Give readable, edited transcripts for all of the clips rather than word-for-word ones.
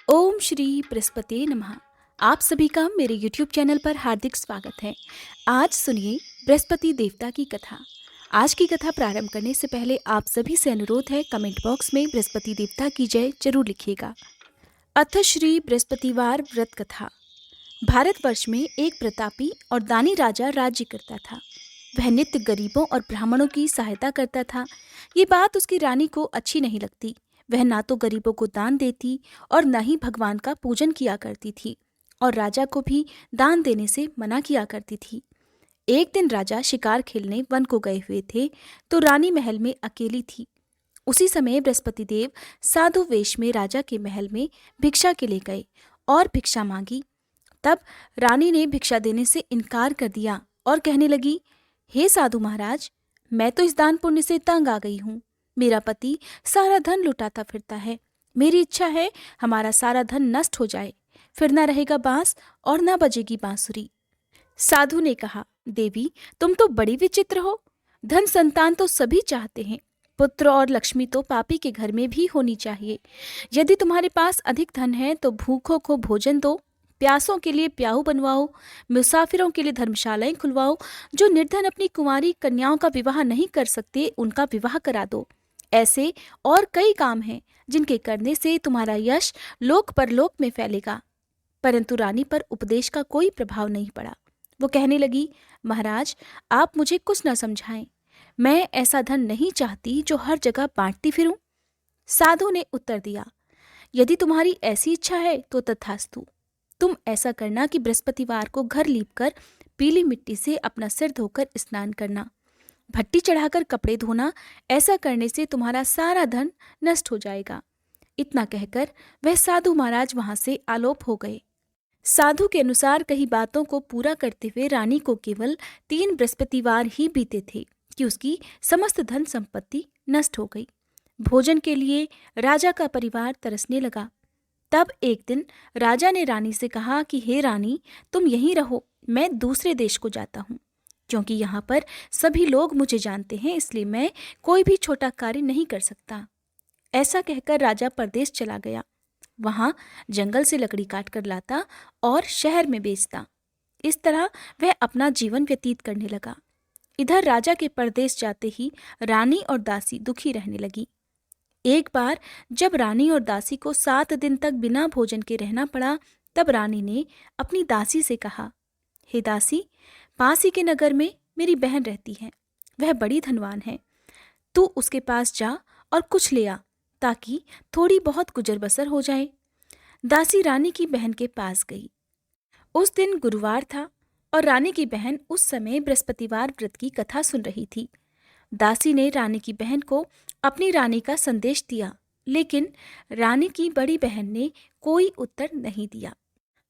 ओम श्री बृहस्पति नमः। आप सभी का मेरे YouTube चैनल पर हार्दिक स्वागत है। आज सुनिए बृहस्पति देवता की कथा। आज की कथा प्रारंभ करने से पहले आप सभी से अनुरोध है, कमेंट बॉक्स में बृहस्पति देवता की जय जरूर लिखिएगा। अथ श्री बृहस्पतिवार व्रत कथा। भारतवर्ष में एक प्रतापी और दानी राजा राज्य करता था। वह नित्य गरीबों और ब्राह्मणों की सहायता करता था। ये बात उसकी रानी को अच्छी नहीं लगती। वह ना तो गरीबों को दान देती और न ही भगवान का पूजन किया करती थी, और राजा को भी दान देने से मना किया करती थी। एक दिन राजा शिकार खेलने वन को गए हुए थे, तो रानी महल में अकेली थी। उसी समय बृहस्पति देव साधु वेश में राजा के महल में भिक्षा के लिए गए और भिक्षा मांगी। तब रानी ने भिक्षा देने से इनकार कर दिया और कहने लगी, हे साधु महाराज, मैं तो इस दान पुण्य से तंग आ गई हूँ। मेरा पति सारा धन लुटाता फिरता है। मेरी इच्छा है हमारा सारा धन नष्ट हो जाए, फिर ना रहेगा बांस और ना बजेगी बांसुरी। साधु ने कहा, देवी तुम तो बड़ी विचित्र हो। धन संतान तो सभी चाहते हैं, पुत्र और लक्ष्मी तो पापी के घर में भी होनी चाहिए। यदि तुम्हारे पास अधिक धन है तो भूखों को भोजन दो, प्यासों के लिए प्याऊ बनवाओ, मुसाफिरों के लिए धर्मशालाएं खुलवाओ, जो निर्धन अपनी कुंवारी कन्याओं का विवाह नहीं कर सकते उनका विवाह करा दो। ऐसे और कई काम हैं जिनके करने से तुम्हारा यश लोक परलोक में फैलेगा। परंतु रानी पर उपदेश का कोई प्रभाव नहीं पड़ा। वो कहने लगी, महाराज आप मुझे कुछ न समझाएं। मैं ऐसा धन नहीं चाहती जो हर जगह बांटती फिरूं। साधु ने उत्तर दिया, यदि तुम्हारी ऐसी इच्छा है तो तथास्तु। तुम ऐसा करना कि बृहस्पतिवार को घर लीपकर पीली मिट्टी से अपना सिर धोकर स्नान करना, भट्टी चढ़ाकर कपड़े धोना। ऐसा करने से तुम्हारा सारा धन नष्ट हो जाएगा। इतना कहकर वह साधु महाराज वहां से आलोप हो गए। साधु के अनुसार कई बातों को पूरा करते हुए रानी को केवल 3 बृहस्पतिवार ही बीते थे कि उसकी समस्त धन संपत्ति नष्ट हो गई। भोजन के लिए राजा का परिवार तरसने लगा। तब एक दिन राजा ने रानी से कहा कि हे रानी, तुम यहीं रहो, मैं दूसरे देश को जाता हूँ, क्योंकि यहाँ पर सभी लोग मुझे जानते हैं, इसलिए मैं कोई भी छोटा कार्य नहीं कर सकता। ऐसा कहकर राजा परदेश चला गया। वहां जंगल से लकड़ी काट कर लाता और शहर में बेचता। इस तरह वह अपना जीवन व्यतीत करने लगा। इधर राजा के परदेश जाते ही रानी और दासी दुखी रहने लगी। एक बार जब रानी और दासी को 7 दिन तक बिना भोजन के रहना पड़ा, तब रानी ने अपनी दासी से कहा, हे दासी, पास ही के नगर में मेरी बहन रहती है। वह बड़ी धनवान है। तू उसके पास जा और कुछ ले आ, ताकि थोड़ी बहुत गुजर बसर हो जाए। दासी रानी की बहन के पास गई। उस दिन गुरुवार था और रानी की बहन उस समय बृहस्पतिवार व्रत की कथा सुन रही थी। दासी ने रानी की बहन को अपनी रानी का संदेश दिया, लेकिन रानी की बड़ी बहन ने कोई उत्तर नहीं दिया।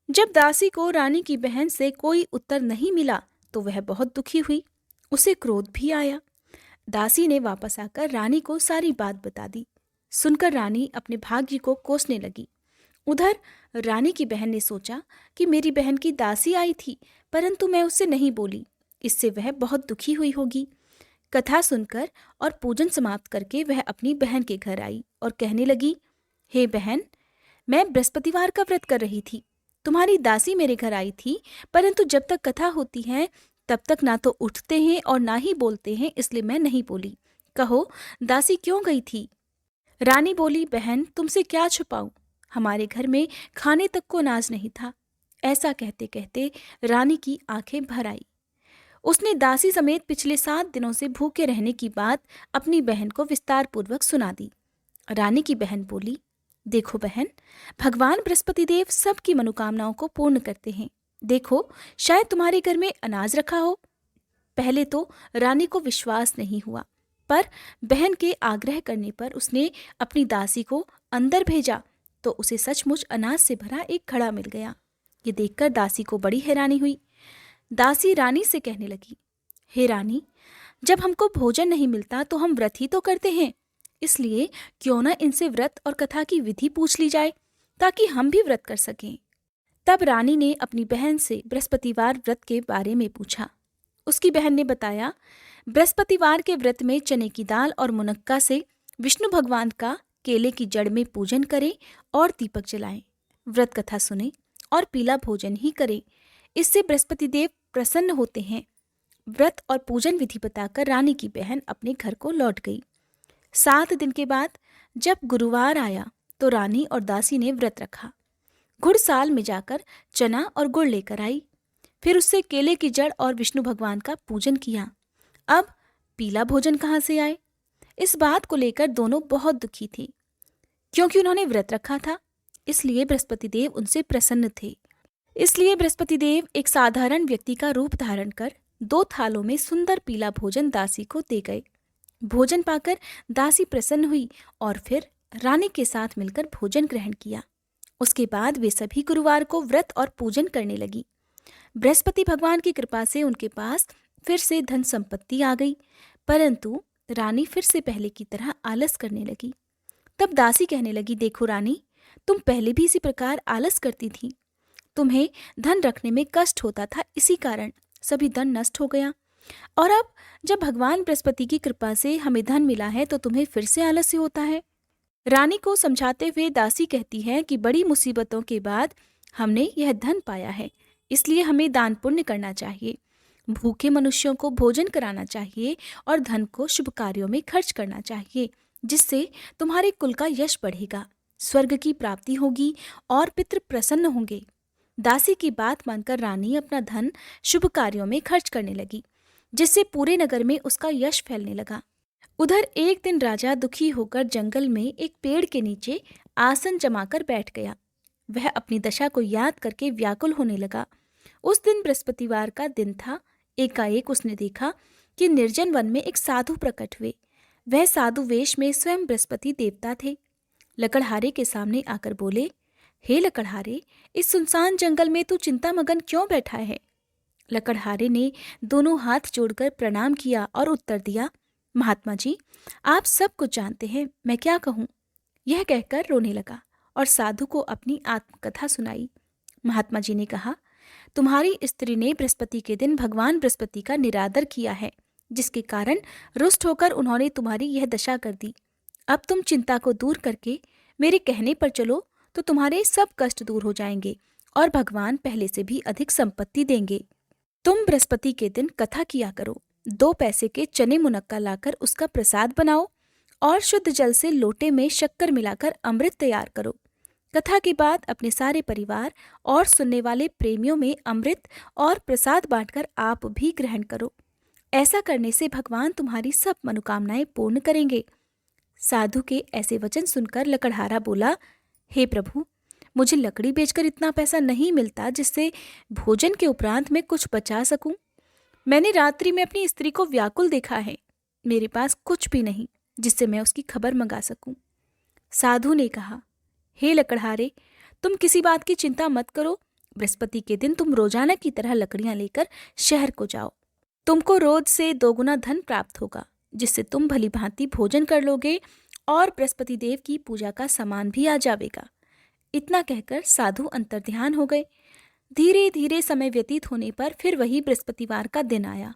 जब दासी को रानी की बहन से कोई उत्तर नहीं मिला तो वह बहुत दुखी हुई। उसे क्रोध भी आया। दासी ने वापस आकर रानी को सारी बात बता दी। सुनकर रानी अपने भाग्य को कोसने लगी। उधर रानी की बहन ने सोचा कि मेरी बहन की दासी आई थी, परंतु मैं उससे नहीं बोली, इससे वह बहुत दुखी हुई होगी। कथा सुनकर और पूजन समाप्त करके वह अपनी बहन के घर आई और कहने लगी, हे बहन, मैं बृहस्पतिवार का व्रत कर रही थी। तुम्हारी दासी मेरे घर आई थी, परंतु जब तक कथा होती है तब तक ना तो उठते हैं और ना ही बोलते हैं, इसलिए मैं नहीं बोली। कहो, दासी क्यों गई थी? रानी बोली, बहन तुमसे क्या छुपाऊं, हमारे घर में खाने तक को अनाज नहीं था। ऐसा कहते कहते रानी की आंखें भर आई। उसने दासी समेत पिछले 7 दिनों से भूखे रहने की बात अपनी बहन को विस्तार पूर्वक सुना दी। रानी की बहन बोली, देखो बहन, भगवान बृहस्पति देव सबकी मनोकामनाओं को पूर्ण करते हैं। देखो, शायद तुम्हारे घर में अनाज रखा हो। पहले तो रानी को विश्वास नहीं हुआ, पर बहन के आग्रह करने पर उसने अपनी दासी को अंदर भेजा तो उसे सचमुच अनाज से भरा एक घड़ा मिल गया। ये देखकर दासी को बड़ी हैरानी हुई। दासी रानी से कहने लगी, हे रानी, जब हमको भोजन नहीं मिलता तो हम व्रत ही तो करते हैं, इसलिए क्यों ना इनसे व्रत और कथा की विधि पूछ ली जाए, ताकि हम भी व्रत कर सकें। तब रानी ने अपनी बहन से बृहस्पतिवार व्रत के बारे में पूछा। उसकी बहन ने बताया, बृहस्पतिवार के व्रत में चने की दाल और मुनक्का से विष्णु भगवान का केले की जड़ में पूजन करें और दीपक जलाएं। व्रत कथा सुने और पीला भोजन ही करें। इससे बृहस्पति देव प्रसन्न होते हैं। व्रत और पूजन विधि बताकर रानी की बहन अपने घर को लौट गई। 7 दिन के बाद जब गुरुवार आया तो रानी और दासी ने व्रत रखा। घुड़साल में जाकर चना और गुड़ लेकर आई। फिर उससे केले की जड़ और विष्णु भगवान का पूजन किया। अब पीला भोजन कहाँ से आए? इस बात को लेकर दोनों बहुत दुखी थी। क्योंकि उन्होंने व्रत रखा था, इसलिए बृहस्पति देव उनसे प्रसन्न थे। इसलिए बृहस्पति देव एक साधारण व्यक्ति का रूप धारण कर 2 थालों में सुंदर पीला भोजन दासी को दे गए। भोजन पाकर दासी प्रसन्न हुई और फिर रानी के साथ मिलकर भोजन ग्रहण किया। उसके बाद वे सभी गुरुवार को व्रत और पूजन करने लगी। बृहस्पति भगवान की कृपा से उनके पास फिर से धन संपत्ति आ गई, परंतु रानी फिर से पहले की तरह आलस करने लगी। तब दासी कहने लगी, देखो रानी, तुम पहले भी इसी प्रकार आलस करती थी। तुम्हें धन रखने में कष्ट होता था, इसी कारण सभी धन नष्ट हो गया। और अब जब भगवान बृहस्पति की कृपा से हमें धन मिला है तो तुम्हें फिर से आलस्य होता है। रानी को समझाते हुए दासी कहती है कि बड़ी मुसीबतों के बाद हमने यह धन पाया है, इसलिए हमें दान पुण्य करना चाहिए, भूखे मनुष्यों को भोजन कराना चाहिए और धन को शुभ कार्यों में खर्च करना चाहिए, जिससे तुम्हारे कुल का यश बढ़ेगा, स्वर्ग की प्राप्ति होगी और पितृ प्रसन्न होंगे। दासी की बात मानकर रानी अपना धन शुभ कार्यों में खर्च करने लगी, जिससे पूरे नगर में उसका यश फैलने लगा। उधर एक दिन राजा दुखी होकर जंगल में एक पेड़ के नीचे आसन जमाकर बैठ गया। वह अपनी दशा को याद करके व्याकुल होने लगा। उस दिन बृहस्पतिवार का दिन था। एकाएक उसने देखा कि निर्जन वन में एक साधु प्रकट हुए। वह साधु वेश में स्वयं बृहस्पति देवता थे। लकड़हारे के सामने आकर बोले, हे लकड़हारे, इस सुनसान जंगल में तू चिंतामगन क्यों बैठा है? लकड़हारे ने दोनों हाथ जोड़कर प्रणाम किया और उत्तर दिया, महात्मा जी, आप सब कुछ जानते हैं, मैं क्या कहूँ? यह कहकर रोने लगा और साधु को अपनी आत्मकथा सुनाई। महात्मा जी ने कहा, तुम्हारी स्त्री ने बृहस्पति के दिन भगवान बृहस्पति का निरादर किया है, जिसके कारण रुष्ट होकर उन्होंने तुम्हारी यह दशा कर दी। अब तुम चिंता को दूर करके मेरे कहने पर चलो तो तुम्हारे सब कष्ट दूर हो जाएंगे और भगवान पहले से भी अधिक संपत्ति देंगे। तुम बृहस्पति के दिन कथा किया करो, 2 पैसे के चने मुनक्का लाकर उसका प्रसाद बनाओ और शुद्ध जल से लोटे में शक्कर मिलाकर अमृत तैयार करो। कथा के बाद अपने सारे परिवार और सुनने वाले प्रेमियों में अमृत और प्रसाद बांटकर आप भी ग्रहण करो। ऐसा करने से भगवान तुम्हारी सब मनोकामनाएं पूर्ण करेंगे। साधु के ऐसे वचन सुनकर लकड़हारा बोला, हे प्रभु, मुझे लकड़ी बेचकर इतना पैसा नहीं मिलता जिससे भोजन के उपरांत मैं कुछ बचा सकूं। मैंने रात्रि में अपनी स्त्री को व्याकुल देखा है। मेरे पास कुछ भी नहीं जिससे मैं उसकी खबर मंगा सकूं। साधु ने कहा, हे लकड़हारे, तुम किसी बात की चिंता मत करो। बृहस्पति के दिन तुम रोजाना की तरह लकड़ियां लेकर शहर को जाओ। तुमको रोज से 2 गुना धन प्राप्त होगा, जिससे तुम भली भांति भोजन कर लोगे और बृहस्पति देव की पूजा का सामान भी आ जाएगा। इतना कहकर साधु अंतर्ध्यान हो गए। धीरे धीरे समय व्यतीत होने पर फिर वही बृहस्पतिवार का दिन आया।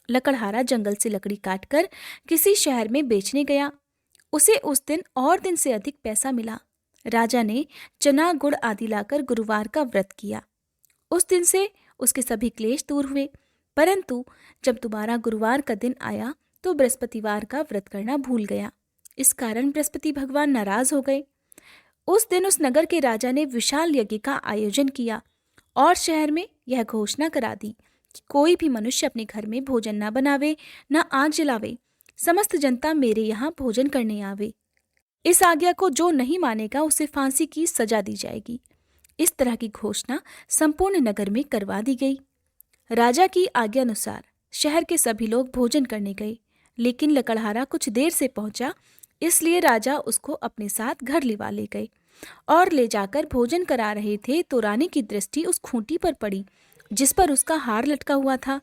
लकड़हारा जंगल से लकड़ी काटकर किसी शहर में बेचने गया। उसे उस दिन और दिन से अधिक पैसा मिला। राजा ने चना गुड़ आदि लाकर गुरुवार का व्रत किया। उस दिन से उसके सभी क्लेश दूर हुए, परंतु जब दोबारा गुरुवार का दिन आया तो बृहस्पतिवार का व्रत करना भूल गया। इस कारण बृहस्पति भगवान नाराज हो गए। उस दिन उस नगर के राजा ने विशाल यज्ञ का आयोजन किया और शहर में यह घोषणा करा दी कि कोई भी मनुष्य अपने घर में भोजन न बनावे, न आग जलावे। समस्त जनता मेरे यहाँ भोजन करने आवे। इस आज्ञा को जो नहीं मानेगा उसे फांसी की सजा दी जाएगी। इस तरह की घोषणा संपूर्ण नगर में करवा दी गई। राजा की आज्ञा अनुसार शहर के सभी लोग भोजन करने गए, लेकिन लकड़हारा कुछ देर से पहुंचा, इसलिए राजा उसको अपने साथ घर लिवा ले गए और ले जाकर भोजन करा रहे थे तो रानी की दृष्टि उस खूंटी पर पड़ी जिस पर उसका हार लटका हुआ था।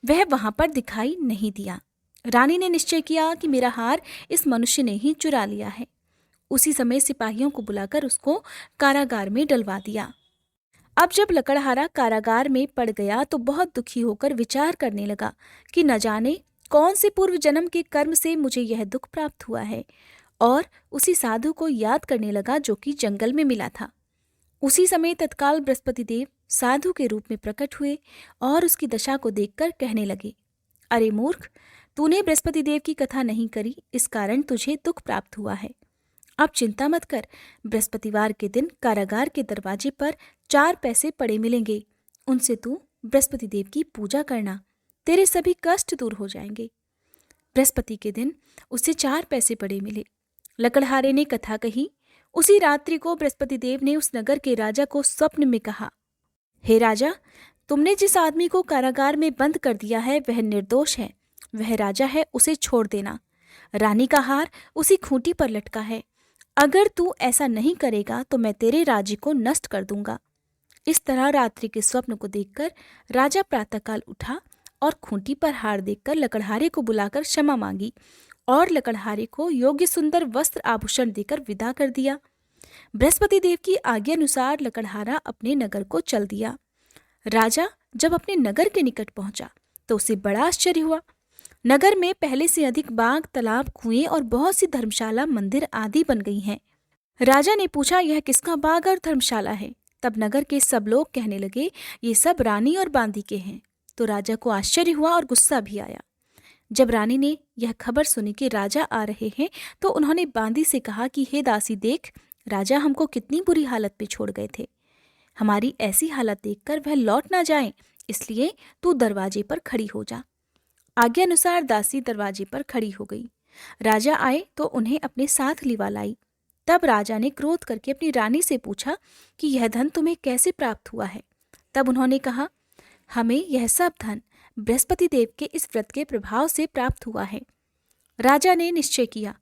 वह वहां पर दिखाई नहीं दिया। रानी ने निश्चय किया कि मेरा हार इस मनुष्य ने ही चुरा लिया है। उसी समय सिपाहियों को बुलाकर उसको कारागार में डलवा दिया। अब जब लकड़हारा कारागार में पड़ गया तो बहुत दुखी होकर विचार करने लगा कि न जाने कौन से पूर्व जन्म के कर्म से मुझे यह दुख प्राप्त हुआ है, और उसी साधु को याद करने लगा जो कि जंगल में मिला था। उसी समय तत्काल बृहस्पति देव साधु के रूप में प्रकट हुए और उसकी दशा को देखकर कहने लगे, अरे मूर्ख, तूने बृहस्पति देव की कथा नहीं करी, इस कारण तुझे दुख प्राप्त हुआ है। अब चिंता मत कर, बृहस्पतिवार के दिन कारागार के दरवाजे पर 4 पैसे पड़े मिलेंगे, उनसे तू बृहस्पति देव की पूजा करना, तेरे सभी कष्ट दूर हो जाएंगे। बृहस्पति के दिन उसे 4 पैसे पड़े मिले। लकड़हारे ने कथा कही। उसी रात्रि को बृहस्पति देव ने उस नगर के राजा को स्वप्न में कहा, हे राजा, तुमने जिस आदमी को कारागार में बंद कर दिया है वह निर्दोष है, वह राजा है, उसे छोड़ देना। रानी का हार उसी खूंटी पर लटका है, अगर तू ऐसा नहीं करेगा तो मैं तेरे राज्य को नष्ट कर दूंगा। इस तरह रात्रि के स्वप्न को देखकर राजा प्रातःकाल उठा और खूंटी पर हार देखकर लकड़हारे को बुलाकर क्षमा मांगी और लकड़हारे को योग्य सुंदर वस्त्र आभूषण देकर विदा कर दिया। बृहस्पति देव की आज्ञा अनुसार लकड़हारा अपने नगर को चल दिया। राजा जब अपने नगर के निकट पहुंचा तो उसे बड़ा आश्चर्य हुआ। नगर में पहले से अधिक बाग, तालाब, कुएं और बहुत सी धर्मशाला, मंदिर आदि बन गई हैं। राजा ने पूछा, यह किसका बाग और धर्मशाला है? तब नगर के सब लोग कहने लगे, ये सब रानी और बांदी के हैं। तो राजा को आश्चर्य हुआ और गुस्सा भी आया। जब रानी ने यह खबर सुनी कि राजा आ रहे हैं तो उन्होंने बांदी से कहा कि हे दासी, देख, राजा हमको कितनी बुरी हालत में छोड़ गए थे। हमारी ऐसी हालत देखकर वह लौट ना जाए, इसलिए तू दरवाजे पर खड़ी हो जा। आज्ञा अनुसार दासी दरवाजे पर खड़ी हो गई। राजा आए तो उन्हें अपने साथ लिवा लाई। तब राजा ने क्रोध करके अपनी रानी से पूछा कि यह धन तुम्हें कैसे प्राप्त हुआ है? तब उन्होंने कहा, हमें यह सब धन बृहस्पति देव के इस व्रत के प्रभाव से प्राप्त हुआ है। राजा ने निश्चय किया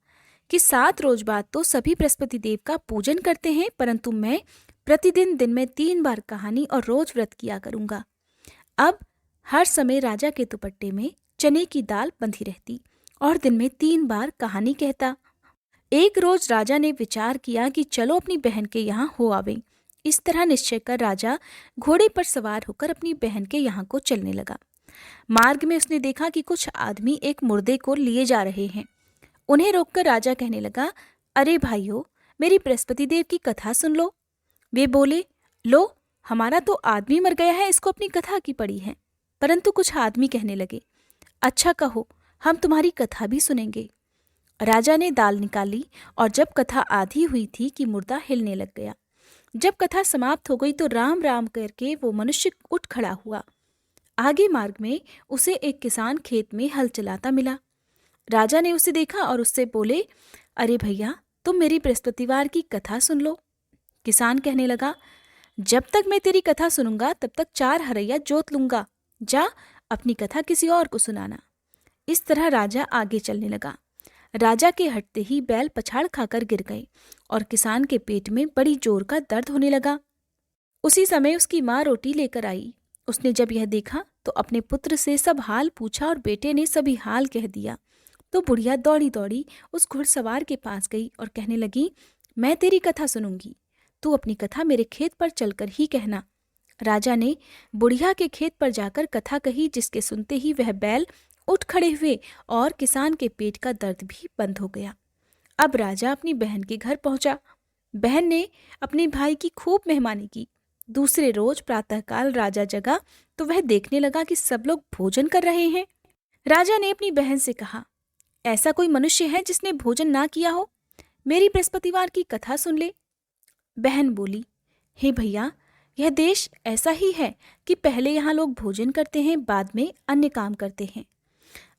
कि 7 रोज बाद तो सभी बृहस्पति देव का पूजन करते हैं, परंतु मैं प्रतिदिन दिन में 3 बार कहानी और रोज व्रत किया करूंगा। अब हर समय राजा के दुपट्टे में चने की दाल बंधी रहती और दिन में 3 बार कहानी कहता। एक रोज राजा ने विचार किया कि चलो अपनी बहन के यहाँ हो आवे। इस तरह निश्चय कर राजा घोड़े पर सवार होकर अपनी बहन के यहाँ को चलने लगा। मार्ग में उसने देखा कि कुछ आदमी एक मुर्दे को लिए जा रहे हैं। उन्हें रोककर राजा कहने लगा, अरे भाइयों, मेरी बृहस्पति देव की कथा सुन लो। वे बोले, लो, हमारा तो आदमी मर गया है, इसको अपनी कथा की पड़ी है। परंतु कुछ आदमी कहने लगे, अच्छा कहो, हम तुम्हारी कथा भी सुनेंगे। राजा ने दाल निकाली और जब कथा आधी हुई थी कि मुर्दा हिलने लग गया। जब कथा समाप्त हो गई तो राम राम करके वो मनुष्य उठ खड़ा हुआ। आगे मार्ग में उसे एक किसान खेत में हल चलाता मिला। राजा ने उसे देखा और उससे बोले, अरे भैया, तुम मेरी बृहस्पतिवार की कथा सुन लो। किसान कहने लगा, जब तक मैं तेरी कथा सुनूंगा तब तक 4 हरैया जोत लूंगा, जा अपनी कथा किसी और को सुनाना। इस तरह राजा आगे चलने लगा। राजा के हटते ही बैल पछाड़ खाकर गिर गए और किसान के पेट में बड़ी जोर का दर्द होने लगा। उसी समय उसकी माँ रोटी लेकर आई। उसने जब यह देखा तो अपने पुत्र से सब हाल पूछा और बेटे ने सभी हाल कह दिया। तो बुढ़िया दौड़ी दौड़ी उस घुड़सवार के पास गई और कहने लगी, मैं तेरी कथा सुनूंगी, तू अपनी कथा मेरे खेत पर चलकर ही कहना। राजा ने बुढ़िया के खेत पर जाकर कथा कही, जिसके सुनते ही वह बैल उठ खड़े हुए और किसान के पेट का दर्द भी बंद हो गया। अब राजा अपनी बहन के घर पहुंचा। बहन ने अपने भाई की खूब मेहमानी की। दूसरे रोज प्रातःकाल राजा जगा तो वह देखने लगा कि सब लोग भोजन कर रहे हैं। राजा ने अपनी बहन से कहा, ऐसा कोई मनुष्य है जिसने भोजन ना किया हो? मेरी बृहस्पतिवार की कथा सुन ले। बहन बोली, हे भैया, यह देश ऐसा ही है कि पहले यहाँ लोग भोजन करते हैं, बाद में अन्य काम करते हैं।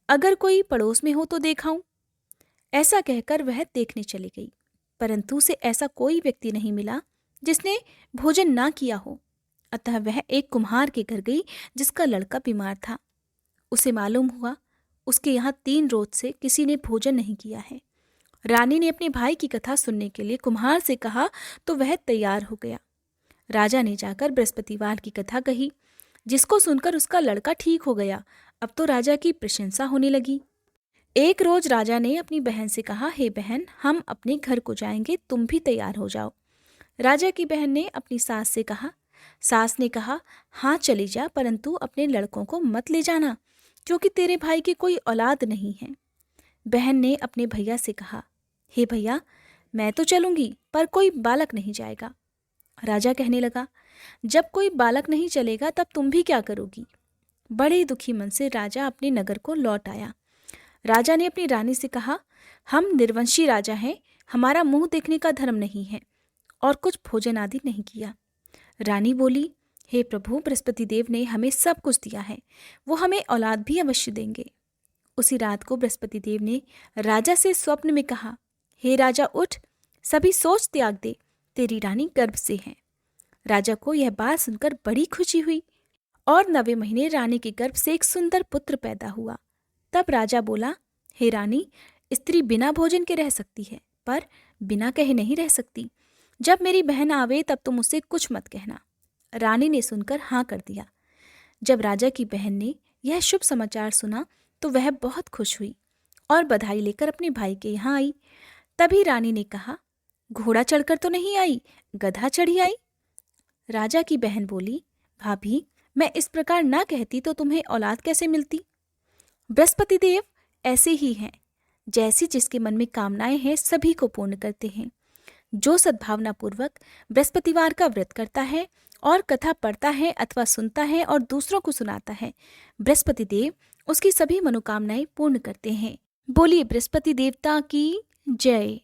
अगर कोई पड़ोस में हो तो देखाऊं। ऐसा कहकर वह देखने चली गई, परंतु उसे ऐसा कोई व्यक्ति नहीं मिला जिसने भोजन ना किया हो। अतः वह एक कुम्हार के घर गई जिसका लड़का बीमार था। उसे मालूम हुआ उसके यहाँ 3 रोज से किसी ने भोजन नहीं किया है। रानी ने अपने भाई की कथा सुनने के लिए कुम्हार से कहा तो वह तैयार हो गया। राजा ने जाकर बृहस्पतिवार की कथा कही, जिसको सुनकर उसका लड़का ठीक हो गया। अब तो राजा की प्रशंसा होने लगी। एक रोज राजा ने अपनी बहन से कहा, हे बहन, हम अपने घर को जाएंगे, तुम भी तैयार हो जाओ। राजा की बहन ने अपनी सास से कहा। सास ने कहा, हाँ चली जा, परंतु अपने लड़कों को मत ले जाना, क्योंकि तेरे भाई की कोई औलाद नहीं है। बहन ने अपने भैया से कहा, हे भैया, मैं तो चलूंगी, पर कोई बालक नहीं जाएगा। राजा कहने लगा, जब कोई बालक नहीं चलेगा तब तुम भी क्या करोगी? बड़े दुखी मन से राजा अपने नगर को लौट आया। राजा ने अपनी रानी से कहा, हम निर्वंशी राजा हैं, हमारा मुंह देखने का धर्म नहीं है, और कुछ भोजन आदि नहीं किया। रानी बोली, हे प्रभु, बृहस्पति देव ने हमें सब कुछ दिया है, वो हमें औलाद भी अवश्य देंगे। उसी रात को बृहस्पति देव ने राजा से स्वप्न में कहा, हे राजा उठ, सभी सोच त्याग दे, तेरी रानी गर्भ से है। राजा को यह बात सुनकर बड़ी खुशी हुई और 9वें महीने रानी के गर्भ से एक सुंदर पुत्र पैदा हुआ। तब राजा बोला, हे रानी, स्त्री बिना भोजन के रह सकती है, पर बिना कहे नहीं रह सकती। जब मेरी बहन आवे तब तुम उसे कुछ मत कहना। रानी ने सुनकर हाँ कर दिया। जब राजा की बहन ने यह शुभ समाचार सुना तो वह बहुत खुश हुई और बधाई लेकर अपने भाई के यहाँ आई। तभी रानी ने कहा, घोड़ा चढ़कर तो नहीं आई, गधा चढ़ी आई। राजा की बहन बोली, भाभी, मैं इस प्रकार ना कहती तो तुम्हें औलाद कैसे मिलती? बृहस्पति देव ऐसे ही हैं, जैसी जिसके मन में कामनाएं हैं सभी को पूर्ण करते हैं। जो सद्भावना पूर्वक बृहस्पतिवार का व्रत करता है और कथा पढ़ता है अथवा सुनता है और दूसरों को सुनाता है, बृहस्पति देव उसकी सभी मनोकामनाएं पूर्ण करते हैं। बोलिए बृहस्पति देवता की जय।